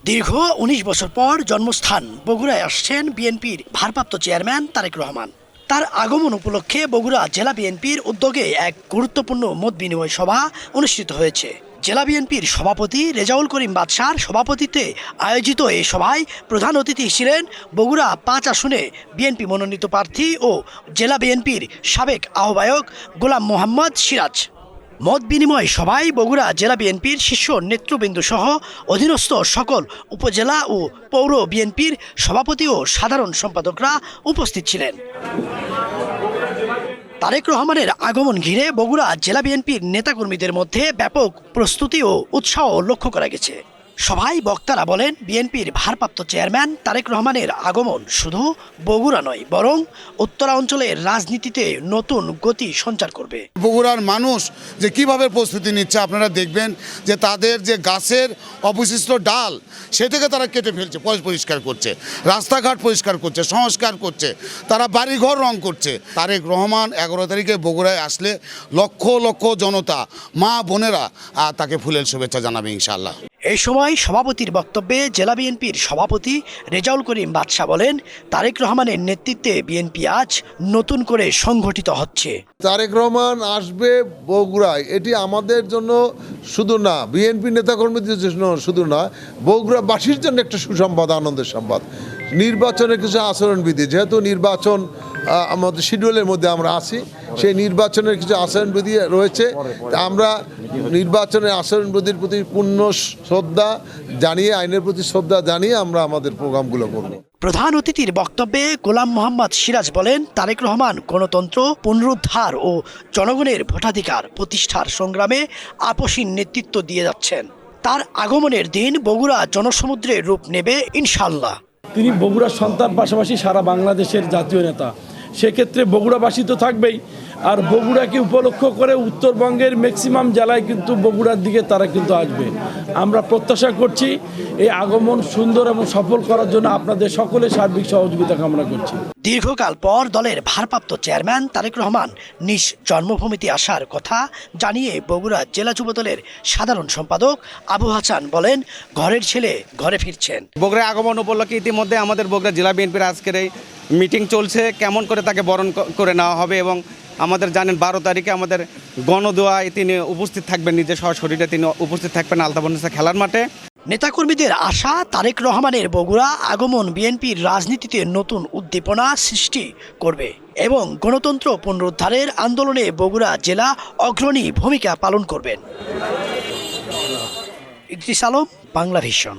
দীর্ঘ ১৯ বছর পর জন্মস্থান বগুড়ায় আসছেন বিএনপির ভারপ্রাপ্ত চেয়ারম্যান তারেক রহমান। তার আগমন উপলক্ষে বগুড়া জেলা বিএনপির উদ্যোগে এক গুরুত্বপূর্ণ মত বিনিময় সভা অনুষ্ঠিত হয়েছে। জেলা বিএনপির সভাপতি রেজাউল করিম বাদশার সভাপতিত্বে আয়োজিত এই সভায় প্রধান অতিথি ছিলেন বগুড়া ৫ আসনে বিএনপি মনোনীত প্রার্থী ও জেলা বিএনপির সাবেক আহ্বায়ক গোলাম মোহাম্মদ সিরাজ। মত বিনিময় সভায় বগুড়া জেলা বিএনপির শীর্ষ নেতৃবৃন্দ সহ অধীনস্থ সকল উপজেলা ও পৌর বিএনপির সভাপতি ও সাধারণ সম্পাদকরা উপস্থিত ছিলেন। তারেক রহমানের আগমন ঘিরে বগুড়া জেলা বিএনপির নেতাকর্মীদের মধ্যে ব্যাপক প্রস্তুতি ও উৎসাহ লক্ষ্য করা গেছে। সভায় বক্তারা বলেন, বিএনপির ভারপ্রাপ্ত চেয়ারম্যান তারেক রহমানের আগমন শুধু বগুড়া নয়, বরং উত্তরাঞ্চলের রাজনীতিতে নতুন গতি সঞ্চার করবে। বগুড়ার মানুষ যে কিভাবে প্রস্তুতি নিচ্ছে আপনারা দেখবেন, যে তাদের যে গাছের অবশিষ্ট ডাল সেটাকে তারা কেটে ফেলছে, পরিষ্কার করছে, রাস্তাঘাট পরিষ্কার করছে, সংস্কার করছে, তারা বাড়িঘর রং করছে। তারেক রহমান 11 তারিখে বগুড়ায় আসলে লক্ষ লক্ষ জনতা, মা বোনেরা তাকে ফুলের শুভেচ্ছা জানাবে ইনশাআল্লাহ। এই সময় সভাপতির বক্তব্যে জেলা বিএনপির সভাপতি রেজাউল করিম বাদশা বলেন, তারেক রহমানের নেতৃত্বে বিএনপি আজ নতুন করে সংগঠিত হচ্ছে। তারেক রহমান আসবে বগুড়ায়, এটি আমাদের জন্য শুধু না, বিএনপি নেতাকর্মীদের জন্য শুধু না, বগুড়াবাসীর জন্য একটা সুসংবাদ, আনন্দের সংবাদ। নির্বাচনের কিছু আচরণবিধি, যেহেতু নির্বাচন আমাদের শিডিউলের মধ্যে আমরা আছি, সেই নির্বাচনের কিছু আচরণবিধি রয়েছে। আমরা নির্বাচনের আচরণবিধির প্রতি পূর্ণ শ্রদ্ধা জানিয়ে, আইনের প্রতি শ্রদ্ধা জানিয়ে আমরা আমাদের প্রোগ্রামগুলো করব। প্রধান অতিথির বক্তব্যে গোলাম মোহাম্মদ সিরাজ বলেন, তারেক রহমান গণতন্ত্র পুনরুদ্ধার ও জনগণের ভোটাধিকার প্রতিষ্ঠার সংগ্রামে আপসীন নেতৃত্ব দিয়ে যাচ্ছেন। তার আগমনের দিন বগুড়া জনসমুদ্রের রূপ নেবে ইনশাআল্লাহ। তিনি বগুড়ার সন্তান, পাশাপাশি সারা বাংলাদেশের জাতীয় নেতা। সেক্ষেত্রে বগুড়াবাসী তো থাকবেই, আর বগুড়াকে উপলক্ষ করে উত্তরবঙ্গের ম্যাক্সিমাম জেলায় কিন্তু বগুড়ার দিকে তারা কিন্তু আসবে। আমরা প্রত্যাশা করছি এই আগমন সুন্দর এবং সফল করার জন্য আপনাদের সকলের সার্বিক সহযোগিতা কামনা করছি। দীর্ঘকাল পর দলের ভারপ্রাপ্ত চেয়ারম্যান তারেক রহমান নিজ জন্মভূমিতে আসার কথা জানিয়ে বগুড়া জেলা যুবদলের সাধারণ সম্পাদক আবু হাসান বলেন, ঘরের ছেলে ঘরে ফিরছেন। বগুড়া আগমন উপলক্ষে ইতিমধ্যে আমাদের বগুড়া জেলা বিএনপির আজকের এই মিটিং চলছে, কেমন করে তাকে বরণ করে নেওয়া হবে। এবং আমাদের জানেন 12 তারিখে আমাদের গণদোয়ায় তিনি উপস্থিত থাকবেন, নিজের সশরীরে তিনি উপস্থিত থাকবেন আলতাবনিসা খেলার মাঠে। নেতাকর্মীদের আশা, তারেক রহমানের বগুড়া আগমন বিএনপির রাজনীতিতে নতুন উদ্দীপনা সৃষ্টি করবে এবং গণতন্ত্র পুনরুদ্ধারের আন্দোলনে বগুড়া জেলা অগ্রণী ভূমিকা পালন করবেন। ইদ্রিস আলম, বাংলা ভিশন।